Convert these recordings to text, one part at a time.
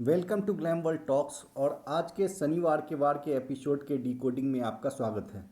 Welcome to glam world talks और आज के शनिवार के वार के एपिसोड के डिकोडिंग में आपका स्वागत है।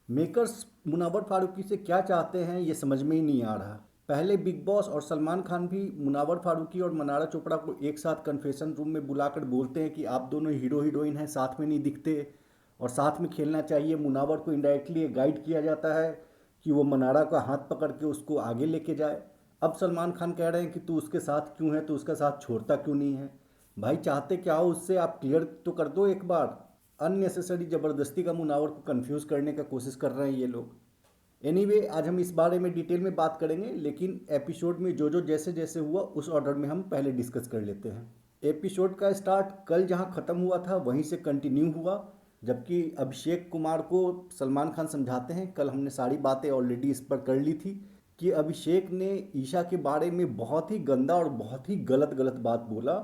मेकर्स मुनावर फारूकी से क्या चाहते हैं ये समझ में ही नहीं आ रहा। पहले बिग बॉस और सलमान खान भी मुनावर फारूकी और मनारा चोपड़ा को एक साथ कन्फेशन रूम में बुलाकर बोलते हैं कि आप दोनों हीरो हीरोइन हैं, साथ में नहीं दिखते और साथ में खेलना चाहिए। मुनावर को इनडायरेक्टली गाइड किया जाता है कि वो मनारा का हाथ पकड़ के उसको आगे लेके जाए। अब सलमान खान कह रहे हैं कि तू उसके साथ क्यों है, तो उसका साथ छोड़ता क्यों नहीं है। भाई चाहते क्या हो उससे, आप क्लियर तो कर दो एक बार। अननेसेसरी ज़बरदस्ती का मुनावर को कंफ्यूज करने का कोशिश कर रहे हैं ये लोग। एनीवे आज हम इस बारे में डिटेल में बात करेंगे, लेकिन एपिसोड में जो जो जैसे जैसे हुआ उस ऑर्डर में हम पहले डिस्कस कर लेते हैं। एपिसोड का स्टार्ट कल जहां ख़त्म हुआ था वहीं से कंटिन्यू हुआ, जबकि अभिषेक कुमार को सलमान खान समझाते हैं। कल हमने सारी बातें ऑलरेडी इस पर कर ली थी कि अभिषेक ने ईशा के बारे में बहुत ही गंदा और बहुत ही गलत गलत बात बोला,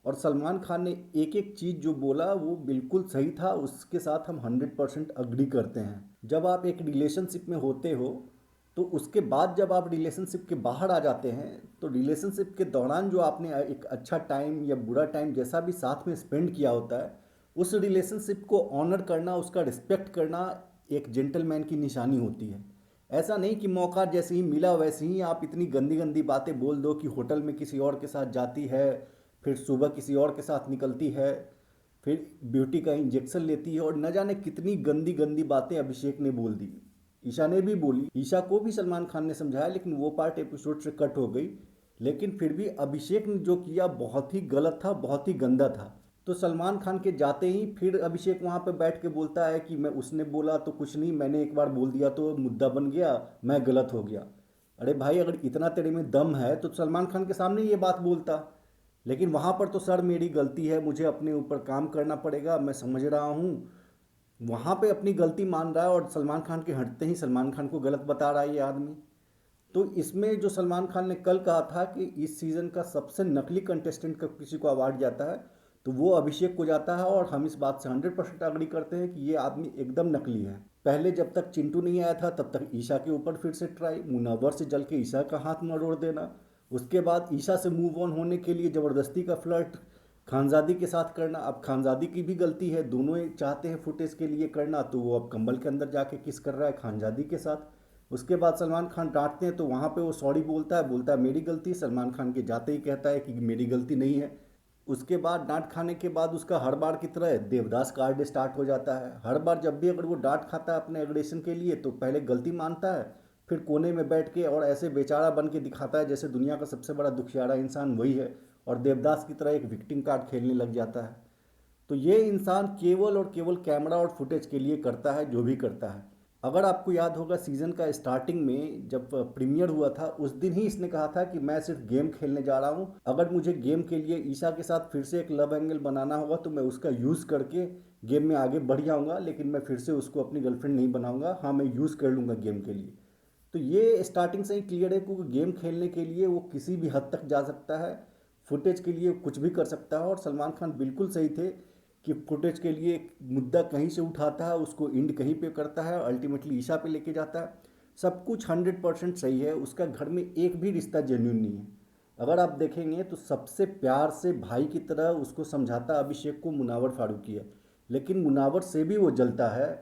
और सलमान खान ने एक एक चीज़ जो बोला वो बिल्कुल सही था, उसके साथ हम 100% अग्री करते हैं। जब आप एक रिलेशनशिप में होते हो तो उसके बाद जब आप रिलेशनशिप के बाहर आ जाते हैं तो रिलेशनशिप के दौरान जो आपने एक अच्छा टाइम या बुरा टाइम जैसा भी साथ में स्पेंड किया होता है, उस रिलेशनशिप को ऑनर करना, उसका रिस्पेक्ट करना एक जेंटलमैन की निशानी होती है। ऐसा नहीं कि मौका जैसे ही मिला वैसे ही आप इतनी गंदी गंदी बातें बोल दो कि होटल में किसी और के साथ जाती है, फिर सुबह किसी और के साथ निकलती है, फिर ब्यूटी का इंजेक्शन लेती है, और न जाने कितनी गंदी गंदी बातें अभिषेक ने बोल दी। ईशा ने भी बोली, ईशा को भी सलमान खान ने समझाया, लेकिन वो पार्ट एपिसोड से कट हो गई। लेकिन फिर भी अभिषेक ने जो किया बहुत ही गलत था, बहुत ही गंदा था। तो सलमान खान के जाते ही फिर अभिषेक वहाँ पे बैठ के बोलता है कि मैं, उसने बोला तो कुछ नहीं, मैंने एक बार बोल दिया तो मुद्दा बन गया, मैं गलत हो गया। अरे भाई अगर इतना तेरे में दम है तो सलमान खान के सामने ये बात बोलता। लेकिन वहाँ पर तो सर मेरी गलती है, मुझे अपने ऊपर काम करना पड़ेगा, मैं समझ रहा हूँ। वहाँ पे अपनी गलती मान रहा है और सलमान खान के हटते ही सलमान खान को गलत बता रहा है ये आदमी। तो इसमें जो सलमान खान ने कल कहा था कि इस सीज़न का सबसे नकली कंटेस्टेंट का किसी को अवार्ड जाता है, तो वो अभिषेक को जाता है, और हम इस बात से 100% अग्री करते हैं कि ये आदमी एकदम नकली है। पहले जब तक चिंटू नहीं आया था तब तक ईशा के ऊपर फिर से ट्राई, मुनावर से जल के ईशा का हाथ मरोड़ देना, उसके बाद ईशा से मूव ऑन होने के लिए ज़बरदस्ती का फ्लर्ट खानजादी के साथ करना। अब खानजादी की भी गलती है, दोनों ही चाहते हैं फुटेज के लिए करना, तो वो अब कंबल के अंदर जाके किस कर रहा है खानजादी के साथ। उसके बाद सलमान खान डांटते हैं तो वहाँ पे वो सॉरी बोलता है मेरी गलती, सलमान खान के जाते ही कहता है कि मेरी गलती नहीं है। उसके बाद डांट खाने के बाद उसका हर बार की तरह देवदास कार्ड स्टार्ट हो जाता है। हर बार जब भी अगर वो डांट खाता है अपने एग्रेशन के लिए तो पहले गलती मानता है, फिर कोने में बैठ के और ऐसे बेचारा बन के दिखाता है जैसे दुनिया का सबसे बड़ा दुखियारा इंसान वही है, और देवदास की तरह एक विक्टिम कार्ड खेलने लग जाता है। तो ये इंसान केवल और केवल कैमरा और फुटेज के लिए करता है जो भी करता है। अगर आपको याद होगा सीज़न का स्टार्टिंग में जब प्रीमियर हुआ था उस दिन ही इसने कहा था कि मैं सिर्फ गेम खेलने जा रहा हूँ, अगर मुझे गेम के लिए ईशा के साथ फिर से एक लव एंगल बनाना होगा तो मैं उसका यूज़ करके गेम में आगे बढ़ जाऊँगा, लेकिन मैं फिर से उसको अपनी गर्लफ्रेंड नहीं बनाऊँगा, हाँ मैं यूज़ कर लूँगा गेम के लिए। तो ये स्टार्टिंग से ही क्लियर है कि गेम खेलने के लिए वो किसी भी हद तक जा सकता है, फुटेज के लिए कुछ भी कर सकता है। और सलमान खान बिल्कुल सही थे कि फुटेज के लिए एक मुद्दा कहीं से उठाता है, उसको इंड कहीं पे करता है, अल्टीमेटली ईशा पे लेके जाता है। सब कुछ 100% सही है, उसका घर में एक भी रिश्ता जेन्यून नहीं है। अगर आप देखेंगे तो सबसे प्यार से भाई की तरह उसको समझाता अभिषेक को मुनावर फारूकी है, लेकिन मुनावर से भी वो जलता है।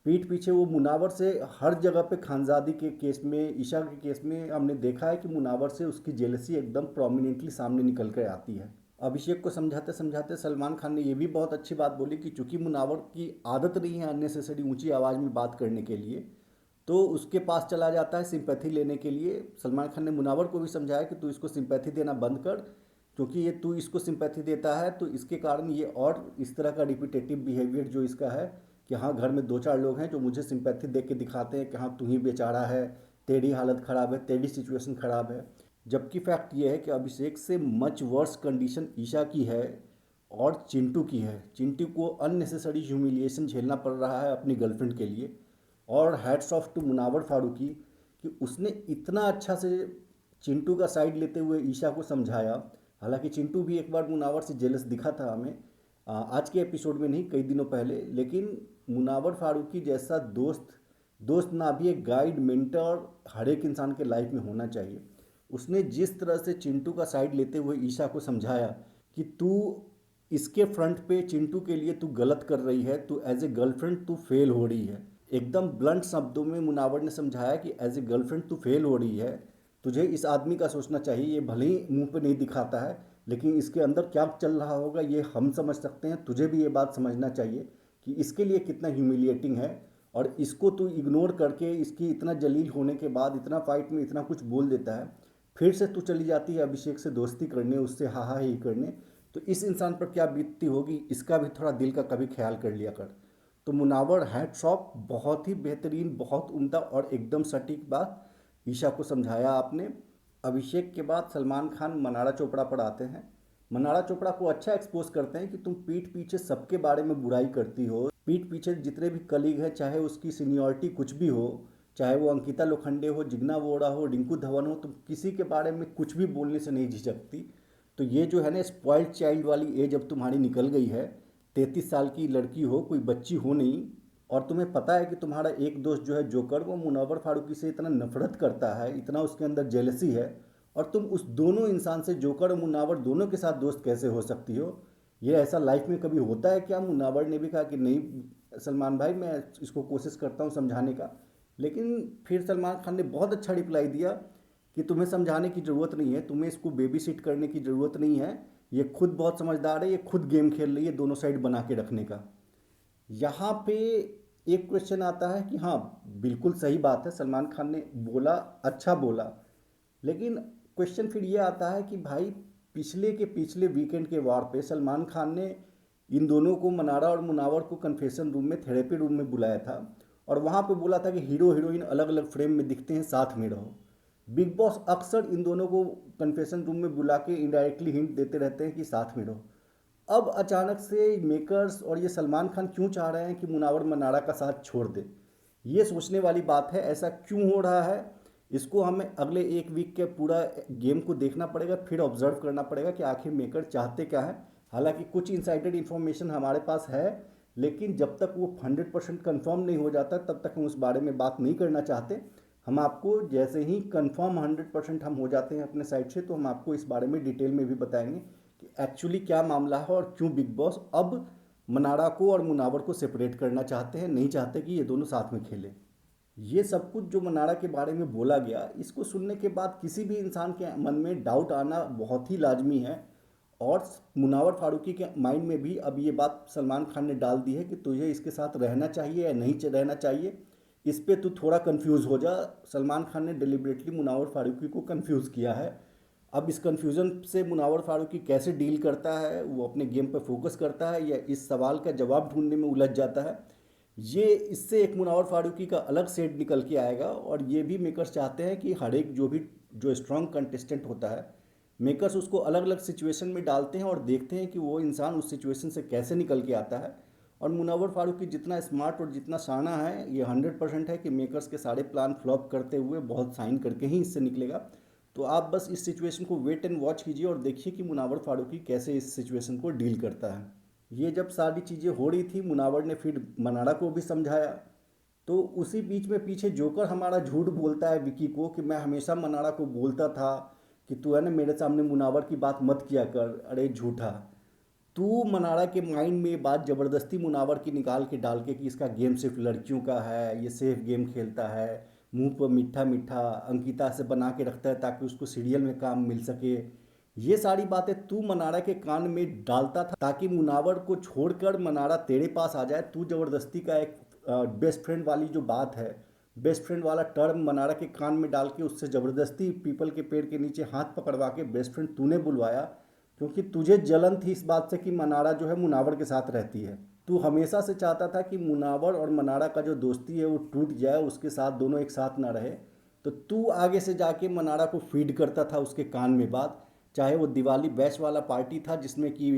पीठ पीछे वो मुनावर से हर जगह पे, खानजादी के केस में, ईशा के केस में हमने देखा है कि मुनावर से उसकी जेलसी एकदम प्रोमिनेंटली सामने निकल कर आती है। अभिषेक को समझाते समझाते सलमान खान ने ये भी बहुत अच्छी बात बोली कि चूंकि मुनावर की आदत नहीं है अननेसेसरी ऊंची आवाज़ में बात करने के लिए, तो उसके पास चला जाता है सिंपैथी लेने के लिए। सलमान खान ने मुनावर को भी समझाया कि तू इसको सिंपैथी देना बंद कर, क्योंकि ये तू इसको सिंपैथी देता है तो इसके कारण ये और इस तरह का रिपीटेटिव बिहेवियर जो इसका है कि हाँ घर में दो चार लोग हैं जो मुझे सिंपैथी दे के दिखाते हैं कि हाँ तू ही बेचारा है, तेरी हालत ख़राब है, तेरी सिचुएशन ख़राब है। जबकि फैक्ट ये है कि अभिषेक से मच वर्स कंडीशन ईशा की है और चिंटू की है। चिंटू को अननेसेसरी ह्यूमिलिएशन झेलना पड़ रहा है अपनी गर्लफ्रेंड के लिए। और hats off to Munawar Faruqui कि उसने इतना अच्छा से चिंटू का साइड लेते हुए ईशा को समझाया। हालांकि चिंटू भी एक बार मुनावर से जेलस दिखा था हमें, आज के एपिसोड में नहीं, कई दिनों पहले। लेकिन मुनावर फारूकी जैसा दोस्त, दोस्त ना भी एक गाइड मेंटर हर एक इंसान के लाइफ में होना चाहिए। उसने जिस तरह से चिंटू का साइड लेते हुए ईशा को समझाया कि तू इसके फ्रंट पे चिंटू के लिए तू गलत कर रही है, तू एज ए गर्लफ्रेंड तू फेल हो रही है। एकदम ब्लंट शब्दों में मुनावर ने समझाया कि एज ए गर्लफ्रेंड तू फेल हो रही है। तुझे इस आदमी का सोचना चाहिए, ये भले ही मुंह पे नहीं दिखाता है लेकिन इसके अंदर क्या चल रहा होगा ये हम समझ सकते हैं। तुझे भी ये बात समझना चाहिए कि इसके लिए कितना ह्यूमिलिएटिंग है, और इसको तू इग्नोर करके इसकी इतना जलील होने के बाद इतना फाइट में इतना कुछ बोल देता है, फिर से तू चली जाती है अभिषेक से दोस्ती करने, उससे हा हा ही करने। तो इस इंसान पर क्या बीतती होगी, इसका भी थोड़ा दिल का कभी ख्याल कर लिया कर। तो मुनावर हैट्स ऑफ, बहुत ही बेहतरीन, बहुत उम्दा और एकदम सटीक बात ईशा को समझाया आपने। अभिषेक के बाद सलमान खान मनारा चोपड़ा पर आते हैं। मनारा चोपड़ा को अच्छा एक्सपोज करते हैं कि तुम पीठ पीछे सबके बारे में बुराई करती हो, पीठ पीछे जितने भी कलीग हैं, चाहे उसकी सीनियरिटी कुछ भी हो, चाहे वो अंकिता लोखंडे हो, जिग्ना वोरा हो, रिंकू धवन हो, तुम किसी के बारे में कुछ भी बोलने से नहीं झिझकती। तो ये जो है ना स्पॉइल्ड चाइल्ड वाली एज अब तुम्हारी निकल गई है। 33 साल की लड़की हो, कोई बच्ची हो नहीं, और तुम्हें पता है कि तुम्हारा एक दोस्त जो है जोकर, वो मुनव्वर फारूकी से इतना नफरत करता है, इतना उसके अंदर जेलसी है, और तुम उस दोनों इंसान से, जोकर और मुनावर दोनों के साथ दोस्त कैसे हो सकती हो। ये ऐसा लाइफ में कभी होता है क्या। मुनावर ने भी कहा कि नहीं सलमान भाई, मैं इसको कोशिश करता हूँ समझाने का, लेकिन फिर सलमान खान ने बहुत अच्छा रिप्लाई दिया कि तुम्हें समझाने की ज़रूरत नहीं है, तुम्हें इसको बेबी सिट करने की ज़रूरत नहीं है, ये खुद बहुत समझदार है, ये खुद गेम खेल रही है दोनों साइड बना के रखने का। यहाँ पे एक क्वेश्चन आता है कि हाँ बिल्कुल सही बात है, सलमान खान ने बोला, अच्छा बोला, लेकिन क्वेश्चन फिर ये आता है कि भाई पिछले के पिछले वीकेंड के वार पे सलमान खान ने इन दोनों को, मनारा और मुनावर को, कन्फेशन रूम में, थेरेपी रूम में बुलाया था, और वहाँ पे बोला था कि हीरो हीरोइन अलग अलग फ्रेम में दिखते हैं, साथ में रहो। बिग बॉस अक्सर इन दोनों को कन्फेशन रूम में बुला के इनडायरेक्टली हिंट देते रहते हैं कि साथ में रहो। अब अचानक से मेकर्स और ये सलमान खान क्यों चाह रहे हैं कि मुनावर मनारा का साथ छोड़ दे, ये सोचने वाली बात है। ऐसा क्यों हो रहा है, इसको हमें अगले एक वीक के पूरा गेम को देखना पड़ेगा, फिर ऑब्जर्व करना पड़ेगा कि आखिर मेकर चाहते क्या है। हालांकि कुछ इनसाइडेड इन्फॉर्मेशन हमारे पास है, लेकिन जब तक वो 100% कन्फर्म नहीं हो जाता तब तक हम उस बारे में बात नहीं करना चाहते। हम आपको जैसे ही कंफर्म 100% हम हो जाते हैं अपने साइड से, तो हम आपको इस बारे में डिटेल में भी बताएंगे कि एक्चुअली क्या मामला है और क्यों बिग बॉस अब मनारा को और मुनावर को सेपरेट करना चाहते हैं, नहीं चाहते कि ये दोनों साथ में खेलें। ये सब कुछ जो मनारा के बारे में बोला गया, इसको सुनने के बाद किसी भी इंसान के मन में डाउट आना बहुत ही लाजमी है। और मुनावर फारूकी के माइंड में भी अब ये बात सलमान खान ने डाल दी है कि तुझे इसके साथ रहना चाहिए या नहीं रहना चाहिए, इस पे तू थोड़ा कंफ्यूज हो जा। सलमान खान ने डिलिबरेटली मुनावर फारूकी को कंफ्यूज किया है। अब इस कंफ्यूजन से मुनावर फारूकी कैसे डील करता है, वो अपने गेम पर फोकस करता है या इस सवाल का जवाब ढूंढने में उलझ जाता है, ये इससे एक मुनावर फारूकी का अलग सेट निकल के आएगा। और ये भी मेकर्स चाहते हैं कि हर एक जो स्ट्रांग कंटेस्टेंट होता है, मेकर्स उसको अलग अलग सिचुएशन में डालते हैं और देखते हैं कि वो इंसान उस सिचुएशन से कैसे निकल के आता है। और मुनावर फारूकी जितना स्मार्ट और जितना शाना है, ये 100% है कि मेकर्स के सारे प्लान फ्लॉप करते हुए बहुत साइन करके ही इससे निकलेगा। तो आप बस इस सिचुएशन को वेट एंड वॉच कीजिए और देखिए कि मुनावर फारूकी कैसे इस सिचुएशन को डील करता है। ये जब सारी चीज़ें हो रही थी, मुनावर ने फिर मनारा को भी समझाया, तो उसी बीच में पीछे जोकर हमारा झूठ बोलता है विकी को कि मैं हमेशा मनारा को बोलता था कि तू है ना मेरे सामने मुनावर की बात मत किया कर। अरे झूठा, तू मनारा के माइंड में ये बात ज़बरदस्ती मुनावर की निकाल के डाल के कि इसका गेम सिर्फ लड़कियों का है, ये सेफ गेम खेलता है, मुंह पर मीठा मीठा अंकिता से बना के रखता है ताकि उसको सीरियल में काम मिल सके। ये सारी बातें तू मनारा के कान में डालता था ताकि मुनावर को छोड़कर मनारा तेरे पास आ जाए। तू ज़बरदस्ती का एक बेस्ट फ्रेंड वाली जो बात है, बेस्ट फ्रेंड वाला टर्म मनारा के कान में डाल के उससे ज़बरदस्ती पीपल के पेड़ के नीचे हाथ पकड़वा के बेस्ट फ्रेंड तूने बुलवाया, क्योंकि तुझे जलन थी इस बात से कि मनारा जो है मुनावर के साथ रहती है। तू हमेशा से चाहता था कि मुनावर और मनारा का जो दोस्ती है वो टूट जाए, उसके साथ दोनों एक साथ ना रहे। तो तू आगे से जाके मनारा को फीड करता था उसके कान में बात, चाहे वो दिवाली बैच वाला पार्टी था जिसमें कि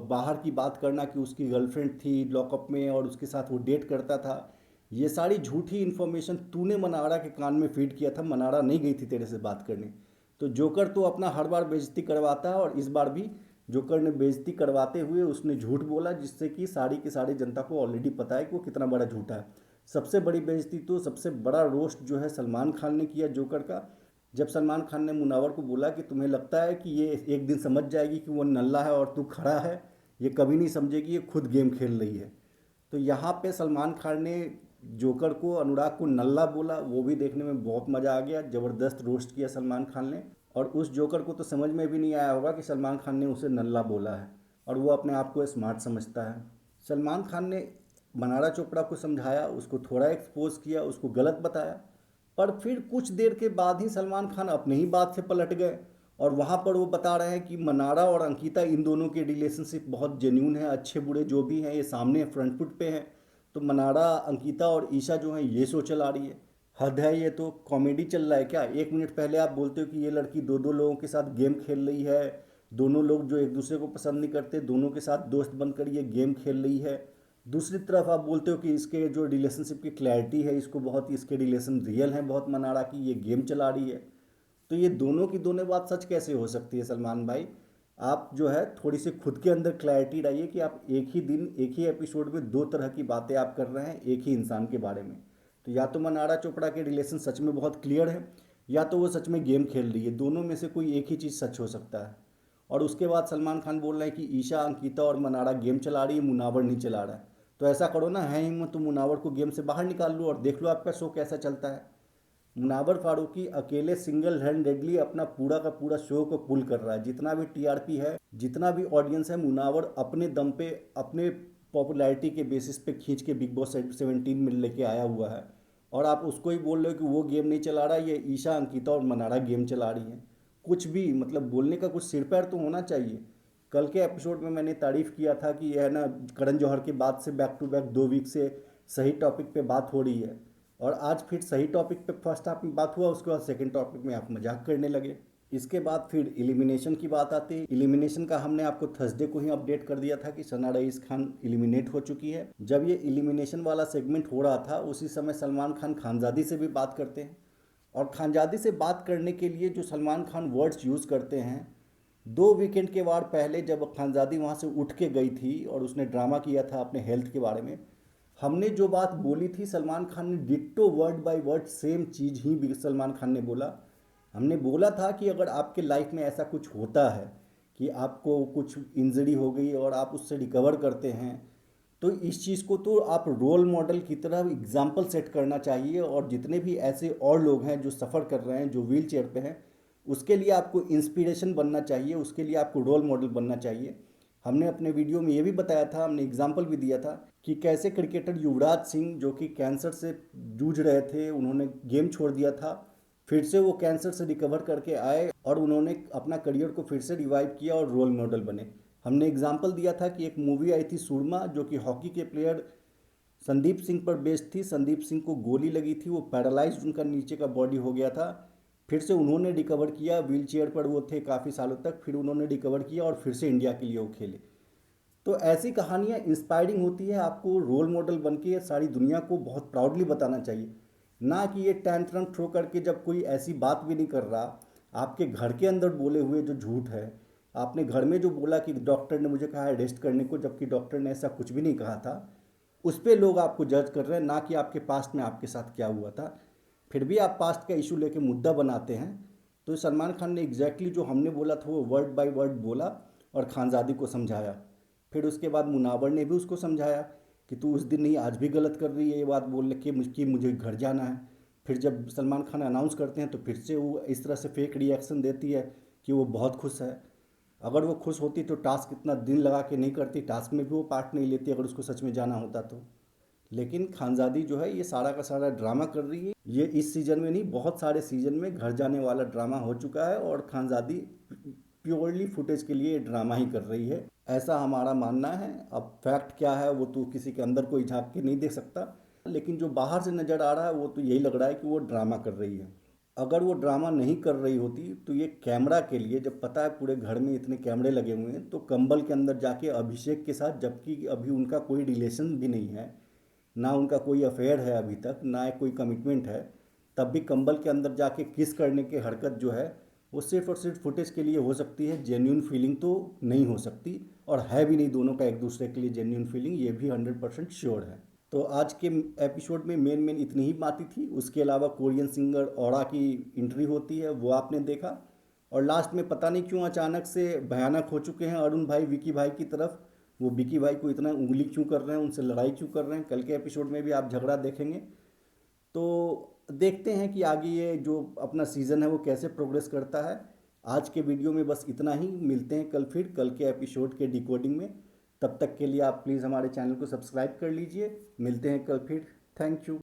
बाहर की बात करना कि उसकी गर्लफ्रेंड थी लॉकअप में और उसके साथ वो डेट करता था। ये सारी झूठी इन्फॉर्मेशन तूने मनारा के कान में फीड किया था, मनारा नहीं गई थी तेरे से बात करने। तो जोकर तो अपना हर बार बेइज्जती करवाता है, और इस बार भी जोकर ने बेइज्जती करवाते हुए उसने झूठ बोला, जिससे कि सारी की सारी जनता को ऑलरेडी पता है कि वो कितना बड़ा झूठा है। सबसे बड़ी बेइज्जती तो, सबसे बड़ा रोस्ट जो है सलमान खान ने किया जोकर का, जब सलमान खान ने मुनावर को बोला कि तुम्हें लगता है कि ये एक दिन समझ जाएगी कि वो नल्ला है और तू खड़ा है, ये कभी नहीं समझेगी ये खुद गेम खेल रही है। तो यहाँ पे सलमान खान ने जोकर को, अनुराग को नल्ला बोला, वो भी देखने में बहुत मज़ा आ गया, ज़बरदस्त रोस्ट किया सलमान खान ने। और उस जोकर को तो समझ में भी नहीं आया होगा कि सलमान खान ने उसे नल्ला बोला है, और वो अपने आप को स्मार्ट समझता है। सलमान खान ने मनारा चोपड़ा को समझाया, उसको थोड़ा एक्सपोज किया, उसको गलत बताया, पर फिर कुछ देर के बाद ही सलमान खान अपने ही बात से पलट गए, और वहाँ पर वो बता रहे हैं कि मनारा और अंकिता इन दोनों की रिलेशनशिप बहुत जेन्यून है, अच्छे बुरे जो भी हैं ये सामने फ्रंट फुट पे हैं। तो मनारा, अंकिता और ईशा जो हैं ये शो चला रही है। हद है, ये तो कॉमेडी चल रहा है क्या? 1 मिनट पहले आप बोलते हो कि ये लड़की दो दो लोगों के साथ गेम खेल रही है, दोनों लोग जो एक दूसरे को पसंद नहीं करते दोनों के साथ दोस्त बनकर ये गेम खेल रही है। दूसरी तरफ आप बोलते हो कि इसके जो रिलेशनशिप की क्लैरिटी है, इसको बहुत, इसके रिलेशन रियल हैं बहुत मनारा की, ये गेम चला रही है। तो ये दोनों की दोनों बात सच कैसे हो सकती है सलमान भाई? आप जो है थोड़ी सी खुद के अंदर क्लैरिटी लाइए कि आप एक ही दिन एक ही एपिसोड में दो तरह की बातें आप कर रहे हैं एक ही इंसान के बारे में। तो या तो मनारा चोपड़ा के रिलेशन सच में बहुत क्लियर है, या तो वो सच में गेम खेल रही है, दोनों में से कोई एक ही चीज़ सच हो सकता है। और उसके बाद सलमान खान बोल रहे हैं कि ईशा, अंकिता और मनारा गेम चला रही है, मुनावर नहीं चला रहा है। तो ऐसा करो ना, है हिम्मत तो मुनावर को गेम से बाहर निकाल लो और देख लो आपका शो कैसा चलता है। मुनावर फारूकी अकेले सिंगल हैंडेडली अपना पूरा का पूरा शो को पुल कर रहा है। जितना भी टीआरपी है, जितना भी ऑडियंस है, मुनावर अपने दम पे, अपने पॉपुलैरिटी के बेसिस पे खींच के बिग बॉस 17 में लेके आया हुआ है। और आप उसको ही बोल रहे हो कि वो गेम नहीं चला रहा, ये ईशा, अंकिता और मनारा गेम चला रही हैं। कुछ भी मतलब बोलने का कुछ सिर पैर तो होना चाहिए। कल के एपिसोड में मैंने तारीफ़ किया था कि यह ना करण जौहर के बाद से बैक टू बैक 2 वीक से सही टॉपिक पे बात हो रही है, और आज फिर सही टॉपिक पे फर्स्ट हाफ में बात हुआ, उसके बाद सेकंड टॉपिक में आप मजाक करने लगे। इसके बाद फिर एलिमिनेशन की बात आती है। एलिमिनेशन का हमने आपको थर्सडे को ही अपडेट कर दिया था कि सना रईस खान एलिमिनेट हो चुकी है। जब ये एलिमिनेशन वाला सेगमेंट हो रहा था उसी समय सलमान खान खानजादी से भी बात करते हैं, और खानजादी से बात करने के लिए जो सलमान खान वर्ड्स यूज़ करते हैं, 2 वीकेंड के बाद पहले जब खानजादी वहाँ से उठ के गई थी और उसने ड्रामा किया था अपने हेल्थ के बारे में, हमने जो बात बोली थी सलमान खान ने ditto word by word same चीज़ ही सलमान खान ने बोला। हमने बोला था कि अगर आपके लाइफ में ऐसा कुछ होता है कि आपको कुछ इंजरी हो गई और आप उससे रिकवर करते हैं, तो इस चीज़ को तो आप रोल मॉडल की तरह एग्जाम्पल सेट करना चाहिए, और जितने भी ऐसे और लोग हैं जो सफ़र कर रहे हैं, जो व्हील चेयर पे हैं, उसके लिए आपको इंस्पिरेशन बनना चाहिए, उसके लिए आपको रोल मॉडल बनना चाहिए। हमने अपने वीडियो में ये भी बताया था, हमने एग्जाम्पल भी दिया था कि कैसे क्रिकेटर युवराज सिंह जो कि कैंसर से जूझ रहे थे, उन्होंने गेम छोड़ दिया था, फिर से वो कैंसर से रिकवर करके आए और उन्होंने अपना करियर को फिर से रिवाइव किया और रोल मॉडल बने। हमने एग्जाम्पल दिया था कि एक मूवी आई थी सुरमा, जो कि हॉकी के प्लेयर संदीप सिंह पर बेस्ड थी। संदीप सिंह को गोली लगी थी, वो पैरालाइज्ड उनका नीचे का बॉडी हो गया था, फिर से उन्होंने रिकवर किया, व्हील चेयर पर वो थे काफ़ी सालों तक, फिर उन्होंने रिकवर किया और फिर से इंडिया के लिए वो खेले। तो ऐसी कहानियाँ इंस्पायरिंग होती है, आपको रोल मॉडल बन के सारी दुनिया को बहुत प्राउडली बताना चाहिए। ना कि ये टैंट्रम थ्रो करके जब कोई ऐसी बात भी नहीं कर रहा, आपके घर के अंदर बोले हुए जो झूठ है, आपने घर में जो बोला कि डॉक्टर ने मुझे कहा है रेस्ट करने को, जबकि डॉक्टर ने ऐसा कुछ भी नहीं कहा था, उस पर लोग आपको जज कर रहे हैं, ना कि आपके पास्ट में आपके साथ क्या हुआ था। फिर भी आप पास्ट का इशू लेके मुद्दा बनाते हैं। तो सलमान खान ने एग्जैक्टली जो हमने बोला था वो वर्ड बाय वर्ड बोला और खानजादी को समझाया। फिर उसके बाद मुनावर ने भी उसको समझाया कि तू उस दिन नहीं आज भी गलत कर रही है ये बात बोल के कि मुझे घर जाना है। फिर जब सलमान खान अनाउंस करते हैं तो फिर से वो इस तरह से फेक रिएक्शन देती है कि वो बहुत खुश है। अगर वो खुश होती तो टास्क इतना दिन लगा के नहीं करती, टास्क में भी वो पार्ट नहीं लेती अगर उसको सच में जाना होता तो। लेकिन खानजादी जो है ये सारा का सारा ड्रामा कर रही है। ये इस सीज़न में नहीं, बहुत सारे सीज़न में घर जाने वाला ड्रामा हो चुका है, और खानजादी प्योरली फुटेज के लिए ड्रामा ही कर रही है, ऐसा हमारा मानना है। अब फैक्ट क्या है वो तो किसी के अंदर कोई झांक के नहीं देख सकता, लेकिन जो बाहर से नज़र आ रहा है वो तो यही लग रहा है कि वो ड्रामा कर रही है। अगर वो ड्रामा नहीं कर रही होती तो ये कैमरा के लिए, जब पता है पूरे घर में इतने कैमरे लगे हुए हैं, तो कंबल के अंदर जाके अभिषेक के साथ, जबकि अभी उनका कोई रिलेशन भी नहीं है, ना उनका कोई अफेयर है अभी तक, ना कोई कमिटमेंट है, तब भी कंबल के अंदर जाके किस करने की हरकत जो है वो सिर्फ और सिर्फ फुटेज के लिए हो सकती है। जेन्यून फीलिंग तो नहीं हो सकती, और है भी नहीं दोनों का एक दूसरे के लिए जेन्यून फीलिंग, ये भी 100% श्योर है। तो आज के एपिसोड में मेन इतनी ही बातें थी। उसके अलावा कोरियन सिंगर औरा की एंट्री होती है, वो आपने देखा। और लास्ट में पता नहीं क्यों अचानक से भयानक हो चुके हैं अरुण भाई विकी भाई की तरफ, वो विकी भाई को इतना उंगली क्यों कर रहे हैं, उनसे लड़ाई क्यों कर रहे हैं। कल के एपिसोड में भी आप झगड़ा देखेंगे। तो देखते हैं कि आगे ये जो अपना सीज़न है वो कैसे प्रोग्रेस करता है। आज के वीडियो में बस इतना ही। मिलते हैं कल फिर कल के एपिसोड के डिकोडिंग में। तब तक के लिए आप प्लीज़ हमारे चैनल को सब्सक्राइब कर लीजिए। मिलते हैं कल फिर। Thank you.